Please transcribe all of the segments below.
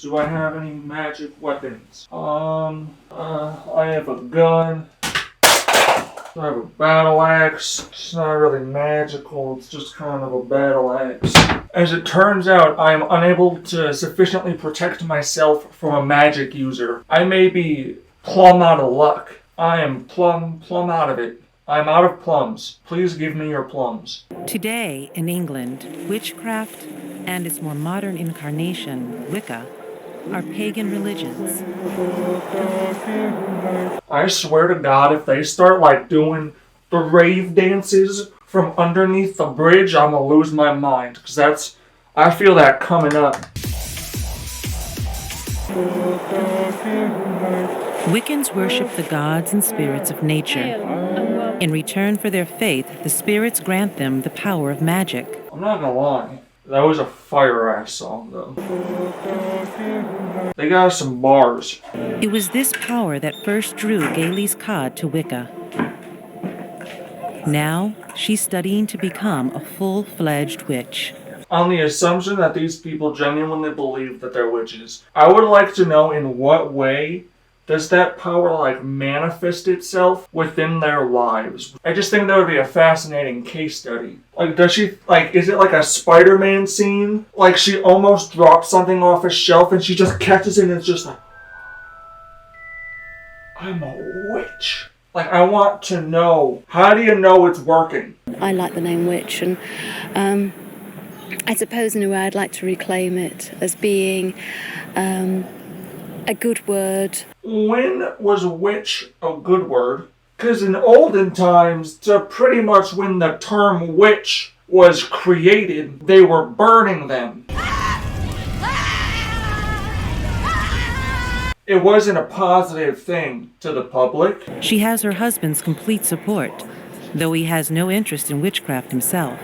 Do I have any magic weapons? I have a gun. I have a battle axe. It's not really magical, it's just kind of a battle axe. As it turns out, I am unable to sufficiently protect myself from a magic user. I may be plumb out of luck. I am plumb out of it. I'm out of plums. Please give me your plums. Today, in England, witchcraft and its more modern incarnation, Wicca, are pagan religions. I swear to God, if they start doing the rave dances from underneath the bridge, I'm gonna lose my mind. Because I feel that coming up. Wiccans worship the gods and spirits of nature. In return for their faith, the spirits grant them the power of magic. I'm not gonna lie. That was a fire-ass song, though. They got some bars. It was this power that first drew Gailey's Cod to Wicca. Now, she's studying to become a full-fledged witch. On the assumption that these people genuinely believe that they're witches, I would like to know in what way does that power manifest itself within their lives? I just think that would be a fascinating case study. Does she, is it like a Spider-Man scene? She almost drops something off a shelf and she just catches it and it's just like, I'm a witch. I want to know, how do you know it's working? I like the name witch, and I suppose in a way I'd like to reclaim it as being a good word. When was witch a good word? Because in olden times, to pretty much when the term witch was created, they were burning them. It wasn't a positive thing to the public. She has her husband's complete support, though he has no interest in witchcraft himself.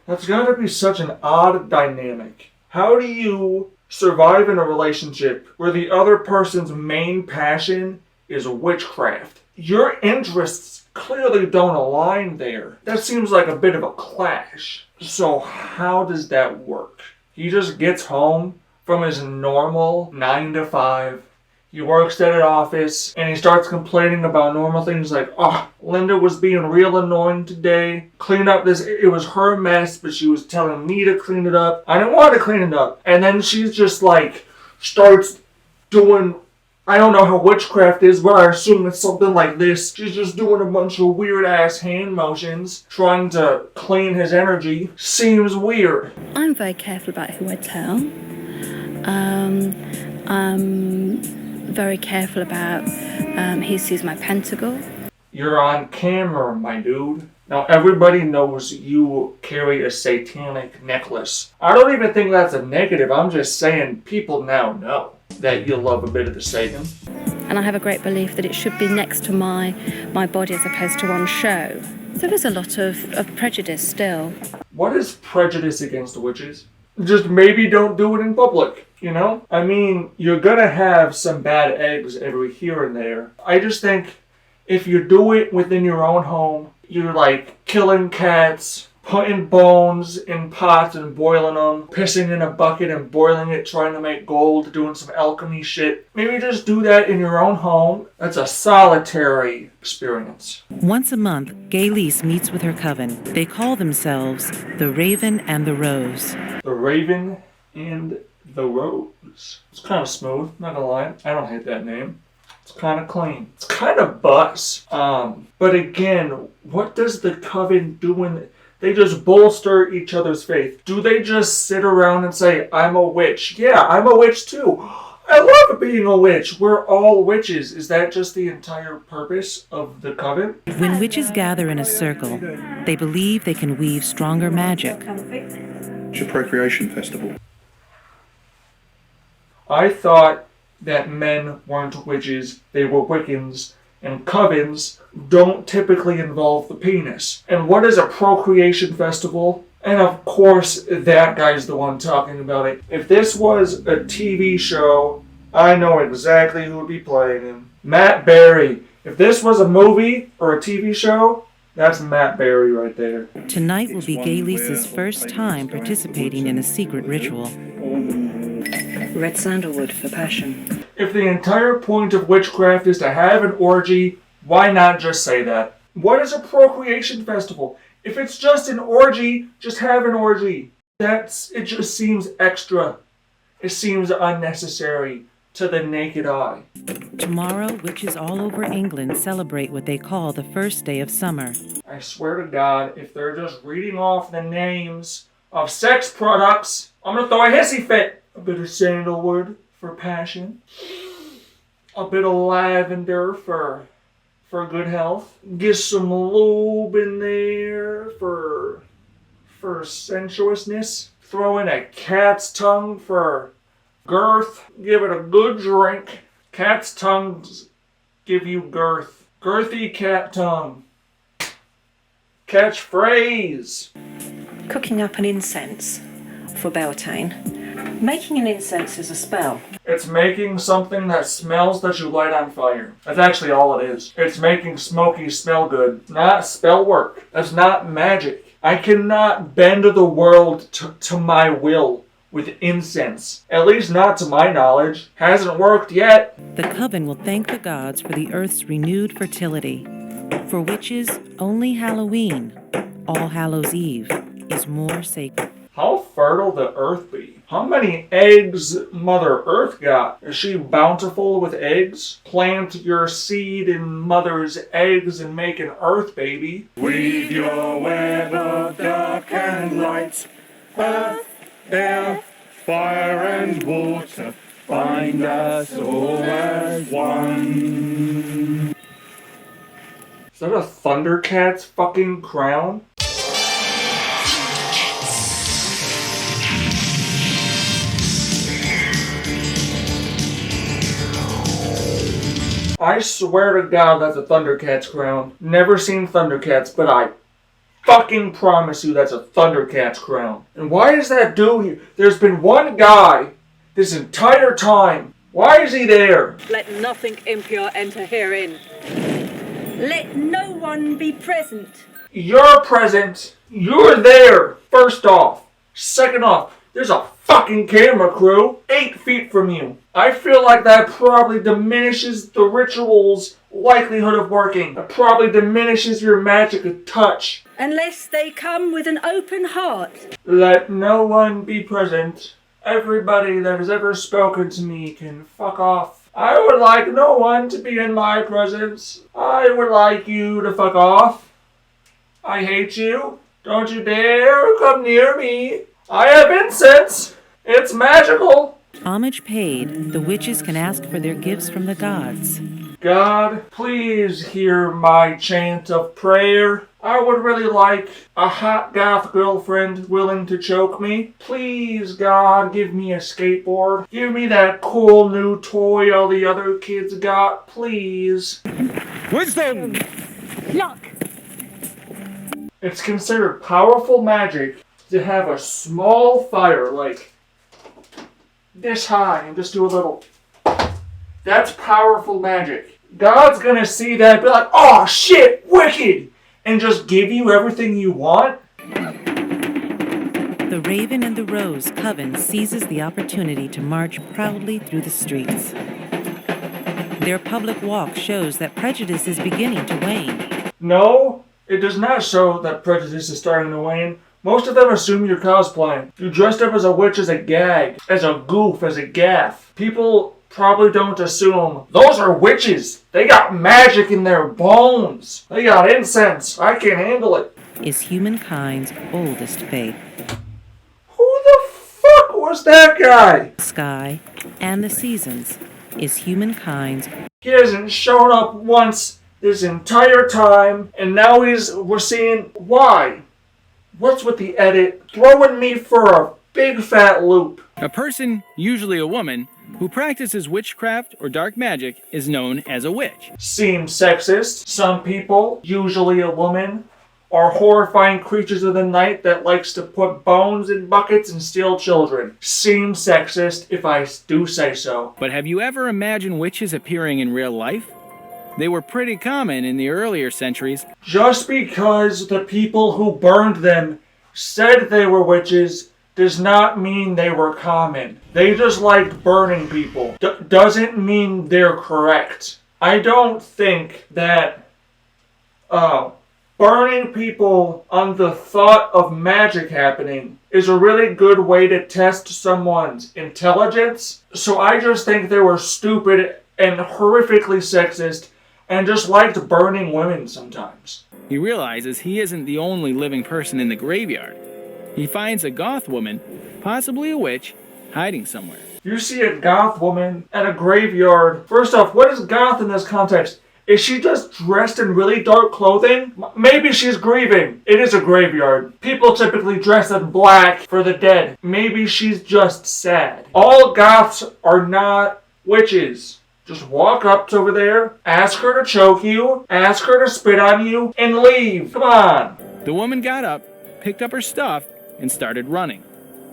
That's gotta be such an odd dynamic. How do you survive in a relationship where the other person's main passion is witchcraft? Your interests clearly don't align there. That seems like a bit of a clash. So how does that work? He just gets home from his normal 9 to 5. He works at an office and he starts complaining about normal things like, Linda was being real annoying today. Clean up this, it was her mess, but she was telling me to clean it up. I didn't want to clean it up. And then she's just starts doing, I don't know how witchcraft is, but I assume it's something like this. She's just doing a bunch of weird ass hand motions, trying to clean his energy. Seems weird. I'm very careful about who I tell. Very careful about he sees my pentacle. You're on camera, my dude. Now everybody knows you carry a satanic necklace. I don't even think that's a negative. I'm just saying people now know that you love a bit of the Satan. And I have a great belief that it should be next to my body as opposed to on show. So there's a lot of prejudice still. What is prejudice against witches? Just maybe don't do it in public, you know? I mean, you're gonna have some bad eggs every here and there. I just think if you do it within your own home, you're killing cats, putting bones in pots and boiling them, pissing in a bucket and boiling it, trying to make gold, doing some alchemy shit. Maybe just do that in your own home. That's a solitary experience. Once a month, Gailey's meets with her coven. They call themselves the Raven and the Rose. The Raven and the Rose. It's kind of smooth, not gonna lie. I don't hate that name. It's kind of clean. It's kind of buzz. But again, what does the coven do when they just bolster each other's faith? Do they just sit around and say, I'm a witch? Yeah, I'm a witch too. I love being a witch. We're all witches. Is that just the entire purpose of the coven? When witches gather in a circle, they believe they can weave stronger magic. It's a procreation festival. I thought that men weren't witches, they were Wiccans, and covens don't typically involve the penis. And what is a procreation festival? And of course, that guy's the one talking about it. If this was a TV show, I know exactly who would be playing him. Matt Berry. If this was a movie or a TV show, that's Matt Berry right there. Tonight will be Gailey's first time participating in a secret ritual. Red sandalwood for passion. If the entire point of witchcraft is to have an orgy, why not just say that? What is a procreation festival? If it's just an orgy, just have an orgy. It just seems extra. It seems unnecessary to the naked eye. Tomorrow, witches all over England celebrate what they call the first day of summer. I swear to God, if they're just reading off the names of sex products, I'm gonna throw a hissy fit. A bit of sandalwood for passion. A bit of lavender for good health. Get some lube in there for sensuousness. Throw in a cat's tongue for girth. Give it a good drink. Cat's tongues give you girth. Girthy cat tongue. Catchphrase. Cooking up an incense for Beltane. Making an incense is a spell. It's making something that smells that you light on fire. That's actually all it is. It's making smoky smell good. Not spell work. That's not magic. I cannot bend the world to my will with incense. At least not to my knowledge. Hasn't worked yet. The coven will thank the gods for the earth's renewed fertility. For witches, only Halloween, All Hallows Eve, is more sacred. How fertile the earth be? How many eggs Mother Earth got? Is she bountiful with eggs? Plant your seed in Mother's eggs and make an earth baby. Weave your web of dark and light, earth, air, fire and water, bind us all as one. Is that a Thundercat's fucking crown? I swear to God that's a Thundercat's crown. Never seen Thundercats, but I fucking promise you that's a Thundercat's crown. And why is that dude here? There's been one guy this entire time. Why is he there? Let nothing impure enter herein. Let no one be present. You're present. You're there. First off. Second off, there's a fucking camera crew 8 feet from you. I feel like that probably diminishes the ritual's likelihood of working. It probably diminishes your magic of touch. Unless they come with an open heart. Let no one be present. Everybody that has ever spoken to me can fuck off. I would like no one to be in my presence. I would like you to fuck off. I hate you. Don't you dare come near me. I have incense. It's magical. Homage paid, the witches can ask for their gifts from the gods. God, please hear my chant of prayer. I would really like a hot goth girlfriend willing to choke me. Please, God, give me a skateboard. Give me that cool new toy all the other kids got, please. Wisdom! Luck. It's considered powerful magic to have a small fire like this high and just do a little. That's powerful magic. God's gonna see that and be like, oh shit, wicked! And just give you everything you want? The Raven and the Rose coven seizes the opportunity to march proudly through the streets. Their public walk shows that prejudice is beginning to wane. No, it does not show that prejudice is starting to wane. Most of them assume you're cosplaying. You dressed up as a witch as a gag, as a goof, as a gaff. People probably don't assume those are witches. They got magic in their bones. They got incense. I can't handle it. Is humankind's oldest faith. Who the fuck was that guy? Sky and the seasons is humankind's. He hasn't shown up once this entire time, and now we're seeing why. What's with the edit? Throwing me for a big fat loop. A person, usually a woman, who practices witchcraft or dark magic is known as a witch. Seems sexist. Some people, usually a woman, are horrifying creatures of the night that likes to put bones in buckets and steal children. Seems sexist, if I do say so. But have you ever imagined witches appearing in real life? They were pretty common in the earlier centuries. Just because the people who burned them said they were witches does not mean they were common. They just liked burning people. Doesn't mean they're correct. I don't think that burning people on the thought of magic happening is a really good way to test someone's intelligence. So I just think they were stupid and horrifically sexist and just liked burning women sometimes. He realizes he isn't the only living person in the graveyard. He finds a goth woman, possibly a witch, hiding somewhere. You see a goth woman at a graveyard. First off, what is goth in this context? Is she just dressed in really dark clothing? Maybe she's grieving. It is a graveyard. People typically dress in black for the dead. Maybe she's just sad. All goths are not witches. Just walk up to over there, ask her to choke you, ask her to spit on you, and leave. Come on. The woman got up, picked up her stuff, and started running.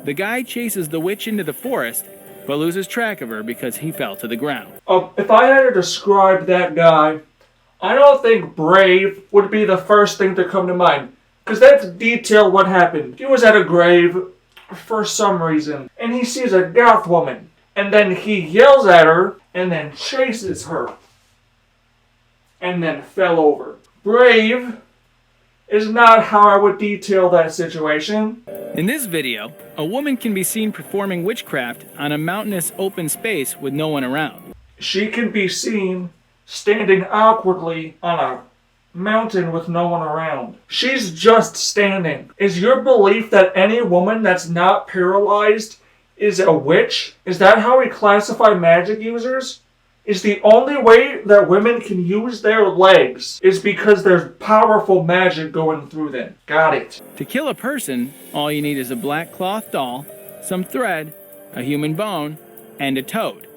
The guy chases the witch into the forest, but loses track of her because he fell to the ground. If I had to describe that guy, I don't think brave would be the first thing to come to mind. Because that's detail what happened. He was at a grave for some reason, and he sees a goth woman. And then he yells at her, and then chases her. And then fell over. Brave is not how I would detail that situation. In this video, a woman can be seen performing witchcraft on a mountainous open space with no one around. She can be seen standing awkwardly on a mountain with no one around. She's just standing. Is your belief that any woman that's not paralyzed is a witch? Is that how we classify magic users? Is the only way that women can use their legs is because there's powerful magic going through them. Got it. To kill a person, all you need is a black cloth doll, some thread, a human bone, and a toad.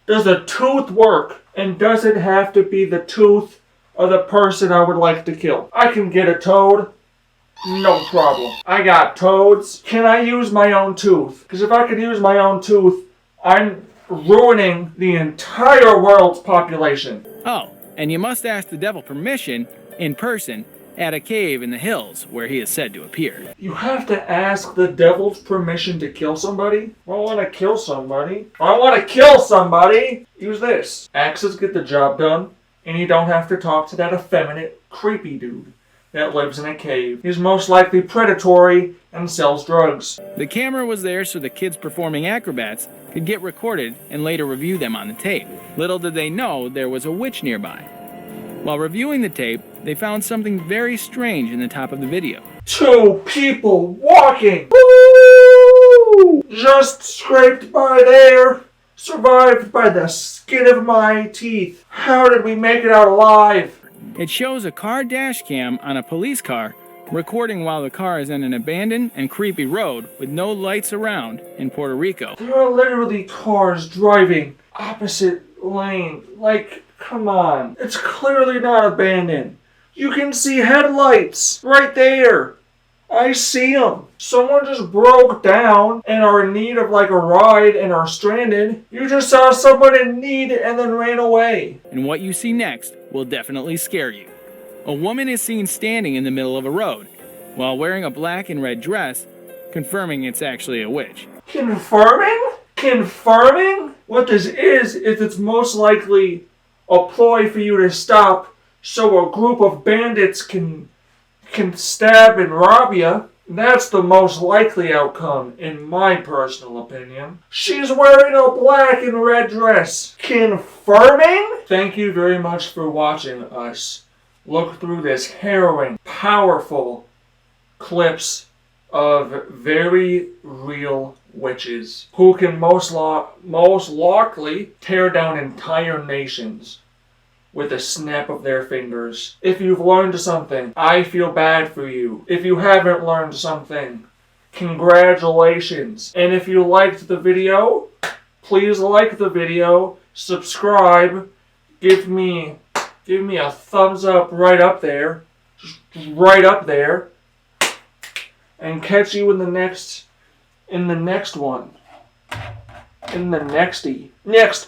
Does a tooth work? And does it have to be the tooth of the person I would like to kill? I can get a toad. No problem. I got toads. Can I use my own tooth? Because if I could use my own tooth, I'm ruining the entire world's population. Oh, and you must ask the devil permission in person at a cave in the hills where he is said to appear. You have to ask the devil's permission to kill somebody? I want to kill somebody. I want to kill somebody! Use this. Axes get the job done, and you don't have to talk to that effeminate, creepy dude that lives in a cave. He's most likely predatory and sells drugs. The camera was there so the kids performing acrobats could get recorded and later review them on the tape. Little did they know there was a witch nearby. While reviewing the tape, they found something very strange in the top of the video. 2 people walking! Woo! Just scraped by there. Survived by the skin of my teeth. How did we make it out alive? It shows a car dash cam on a police car recording while the car is in an abandoned and creepy road with no lights around in Puerto Rico. There are literally cars driving opposite lane. Like, come on. It's clearly not abandoned. You can see headlights right there. I see them. Someone just broke down and are in need of like a ride and are stranded. You just saw someone in need and then ran away. And what you see next will definitely scare you. A woman is seen standing in the middle of a road while wearing a black and red dress, confirming it's actually a witch. Confirming? Confirming? What this is it's most likely a ploy for you to stop so a group of bandits can stab and rob you. That's the most likely outcome, in my personal opinion. She's wearing a black and red dress. Confirming? Thank you very much for watching us look through this harrowing, powerful clips of very real witches who can most likely tear down entire nations with a snap of their fingers. If you've learned something, I feel bad for you. If you haven't learned something, congratulations. And if you liked the video, please like the video, subscribe, give me a thumbs up right up there, just right up there, and catch you in the next one. In the nexty. Next.